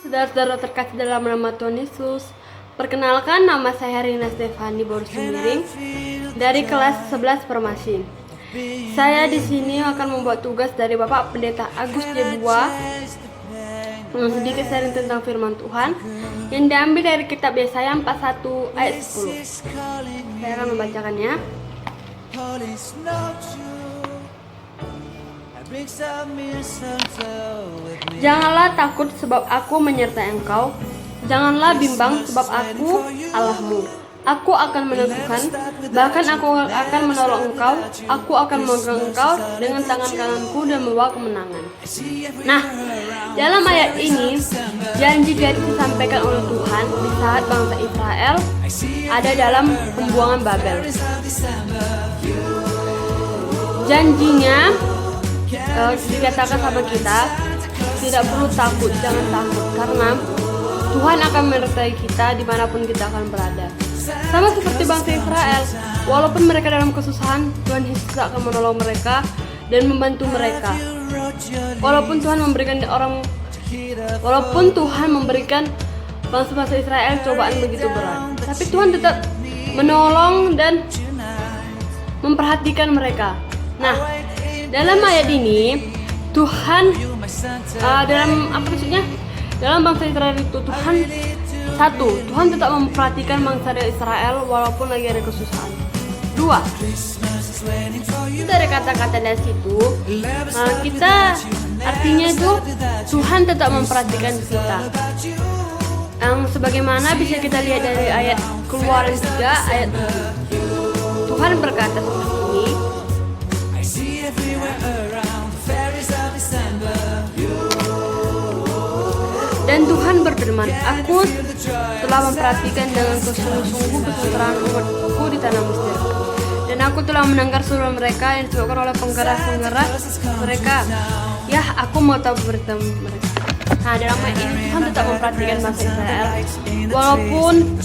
Saudara-saudara terkasih dalam nama Tuhan Yesus, perkenalkan nama saya Rina Stefani Borusumiring dari kelas 11 Permasi. Saya di sini akan membuat tugas dari Bapak Pendeta Agus Jebua sedikit sharing tentang firman Tuhan yang diambil dari kitab Yesaya 41 ayat 10. Saya akan membacakannya. Janganlah takut sebab aku menyertai engkau. Janganlah bimbang sebab aku Allahmu. Aku akan meneguhkan, bahkan aku akan menolong engkau. Aku akan memegang engkau dengan tangan kananku dan membawa kemenangan. Nah, dalam ayat ini janji yang disampaikan oleh Tuhan di saat bangsa Israel ada dalam pembuangan Babel. Janjinya dikatakan sama kita, tidak perlu takut, jangan takut, karena Tuhan akan menyertai kita dimanapun kita akan berada. Sama seperti bangsa Israel, walaupun mereka dalam kesusahan, Tuhan Yesus akan menolong mereka dan membantu mereka. Walaupun Tuhan memberikan bangsa-bangsa Israel cobaan begitu berat, tapi Tuhan tetap menolong dan memperhatikan mereka. Nah, dalam ayat ini Tuhan dalam bangsa Israel itu Tuhan tetap memperhatikan bangsa Israel walaupun lagi ada kesusahan. 2, itu dari kata-kata dari situ kita artinya itu Tuhan tetap memperhatikan kita. Sebagaimana bisa kita lihat dari ayat Keluaran 3 ayat 7. Tuhan berkata seperti ini. Dan Tuhan berfirman, aku telah memperhatikan dengan sungguh-sungguh kesengsaraan umatku di tanah Mesir. Dan aku telah mendengar suara mereka yang disebabkan oleh penggeras-penggeras mereka. Ya, aku mau tahu berita mereka. Nah, dalam ayat ini Tuhan tetap memperhatikan bangsa Israel. Walaupun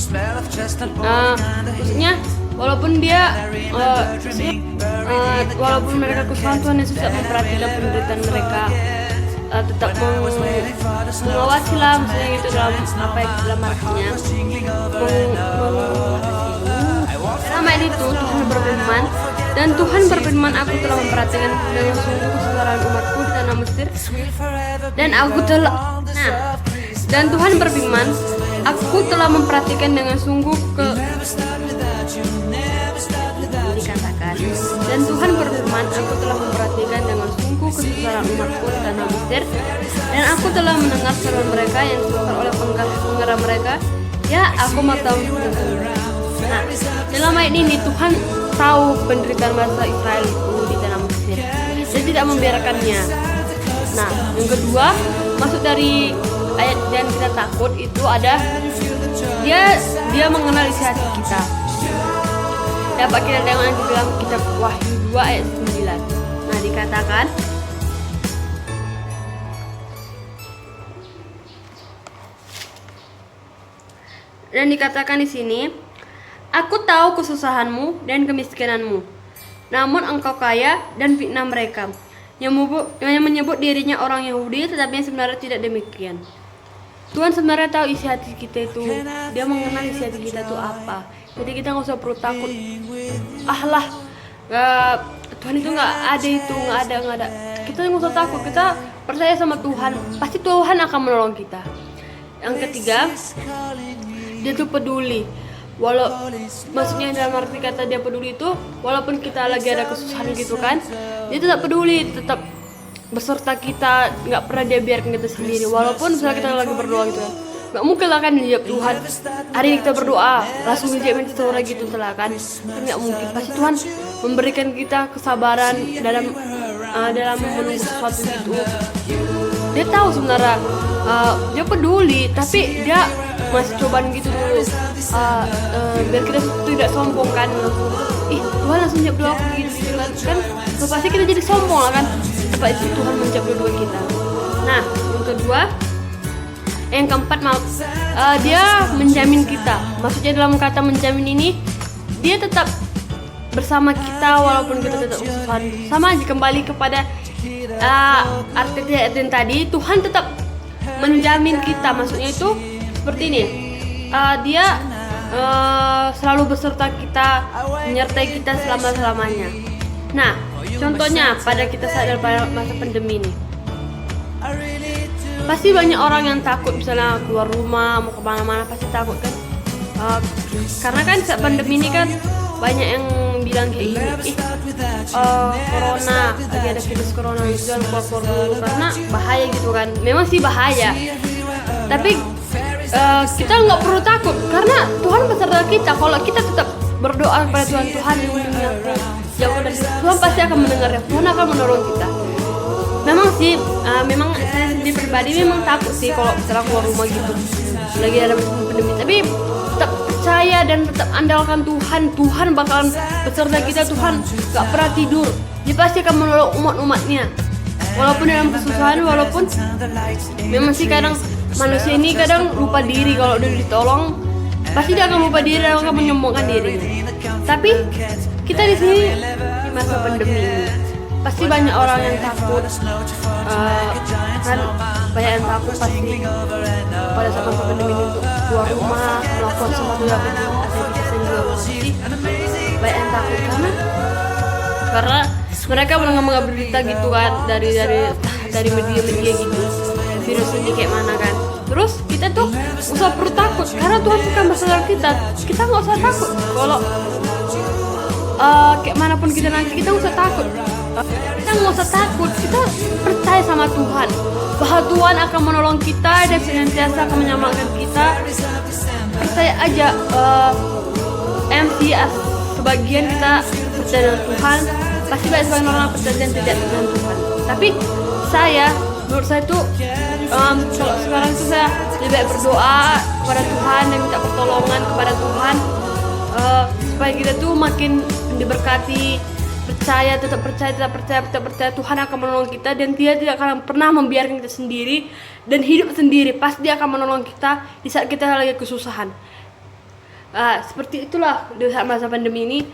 mereka kesusahan, Tuhan Yesus tetap memperhatikan penderitaan mereka. Tetap mengawasi lah, misalnya gitu dalam artinya sama ini tuh Tuhan berfirman, dan Tuhan berfirman, aku telah memperhatikan dengan sungguh kesengsaraan umatku di tanah Mesir, dan Tuhan berfirman, aku telah memperhatikan dengan sungguh dan Tuhan berfirman, aku telah memperhatikan dengan sungguh kesengsaraan umatku di tanah Mesir, dan aku telah mendengar seru mereka yang disebabkan oleh penggeras mereka. Ya, aku mau tahu. Nah, dalam ayat ini Tuhan tahu penderitaan bangsa Israel itu di tanah Mesir dan tidak membiarkannya. Nah, yang kedua, maksud dari ayat jangan kita takut itu ada dia mengenal isi hati kita. Dapat kita tengok di dalam kitab Wahyu 2 ayat 9. Nah, dikatakan di sini, aku tahu kesusahanmu dan kemiskinanmu, namun engkau kaya dan fitnah mereka yang menyebut dirinya orang Yahudi, tetapi sebenarnya tidak demikian. Tuhan sebenarnya tahu isi hati kita itu. Dia mengenal isi hati kita itu apa. Jadi kita nggak usah perlu takut. Tuhan itu nggak ada. Kita nggak usah takut. Kita percaya sama Tuhan. Pasti Tuhan akan menolong kita. Yang ketiga, dia tuh peduli. Maksudnya dalam arti kata dia peduli itu, walaupun kita lagi ada kesusahan gitu kan, dia tetap peduli, tetap beserta kita, nggak pernah dia biarkan kita sendiri. Walaupun misalnya kita lagi berdoa gitu kan, nggak mungkin lah kan dijawab Tuhan. Hari ini kita berdoa langsung dijawab seorang gitu kan nggak mungkin. Pasti Tuhan memberikan kita kesabaran dalam menunggu sesuatu gitu. Dia tahu sebenarnya, dia peduli, tapi dia masih cobaan gitu dulu, biar kita tidak sombong kan. Tuhan langsung jawab doa gitu kan pasti kita jadi sombong lah kan. Sebab itu Tuhan menjawab doa kita. Nah, yang keempat, dia menjamin kita. Maksudnya dalam kata menjamin ini, dia tetap bersama kita walaupun kita tetap kesusahan. Sama aja kembali kepada arti yang tadi, Tuhan tetap menjamin kita, maksudnya itu seperti ini. Dia selalu beserta kita, menyertai kita selama-lamanya. Nah, contohnya pada kita sadar pada masa pandemi ini, pasti banyak orang yang takut misalnya keluar rumah, mau kemana-mana pasti takut kan. Karena kan saat pandemi ini kan banyak yang bilang kayak gini, corona, lagi ada virus corona, jangan keluar dulu karena bahaya gitu kan. Memang sih bahaya, tapi kita nggak perlu takut karena Tuhan beserta kita. Kalau kita tetap berdoa kepada Tuhan, Tuhan lindungi aku, jauh dari Tuhan pasti akan mendengarnya. Tuhan akan menolong kita. Memang sih, memang saya sendiri pribadi memang takut sih kalau misalnya keluar rumah gitu, lagi ada pandemi. Tapi tetap percaya dan tetap andalkan Tuhan. Tuhan bakalan beserta kita. Tuhan nggak pernah tidur. Dia pasti akan menolong umat-umatnya. Walaupun dalam kesusahan, walaupun memang sih kadang manusia ini kadang lupa diri. Kalau udah ditolong, pasti dia akan lupa diri dan akan menyombongkan dirinya. Tapi kita di sini di masa pandemi ini, pasti banyak orang yang takut, kan banyak yang takut pasti pada saat masa pandemi ini untuk keluar rumah, melakukan sesuatu yang aktivitas yang juga pasti banyak yang takut karena mereka mendengar berita gitu kan dari media-media gitu, virus ini kayak mana kan. Terus kita tuh nggak usah perlu takut karena Tuhan bukan bersama kita. Kita nggak usah takut kalau kayak manapun kita nanti, kita nggak usah takut. Kita nggak usah takut, kita percaya sama Tuhan bahwa Tuhan akan menolong kita dan senantiasa akan menyelamatkan kita. Percaya aja. Sebagian kita percaya dengan Tuhan, pasti banyak sebagian orang percaya dan tidak dengan Tuhan. Tapi menurut saya tuh kalau sekarang itu saya lebih baik berdoa kepada Tuhan dan minta pertolongan kepada Tuhan, supaya kita tuh makin diberkati. Tetap percaya Tuhan akan menolong kita dan Dia tidak akan pernah membiarkan kita sendiri dan hidup sendiri. Pasti Dia akan menolong kita di saat kita lagi kesusahan. Seperti itulah di saat masa pandemi ini,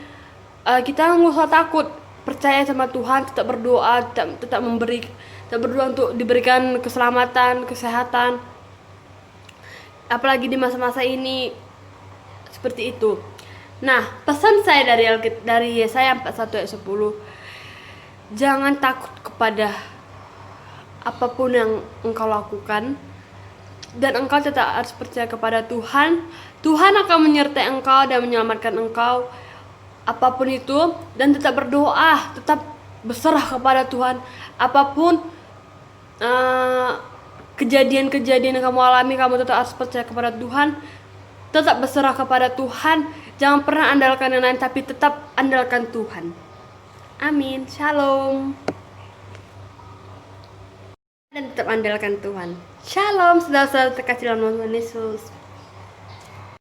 kita nggak usah takut, percaya sama Tuhan, tetap berdoa, tetap berdoa untuk diberikan keselamatan, kesehatan. Apalagi di masa-masa ini seperti itu. Nah, pesan saya dari Yesaya 41 ayat 10, jangan takut kepada apapun yang engkau lakukan, dan engkau tetap harus percaya kepada Tuhan. Tuhan akan menyertai engkau dan menyelamatkan engkau apapun itu, dan tetap berdoa, tetap berserah kepada Tuhan. Apapun kejadian-kejadian yang kamu alami, kamu tetap harus percaya kepada Tuhan, tetap berserah kepada Tuhan. Jangan pernah andalkan yang lain, tapi tetap andalkan Tuhan. Amin. Shalom. Dan tetap andalkan Tuhan. Shalom, saudara-saudara terkasih dalam nama Tuhan Yesus.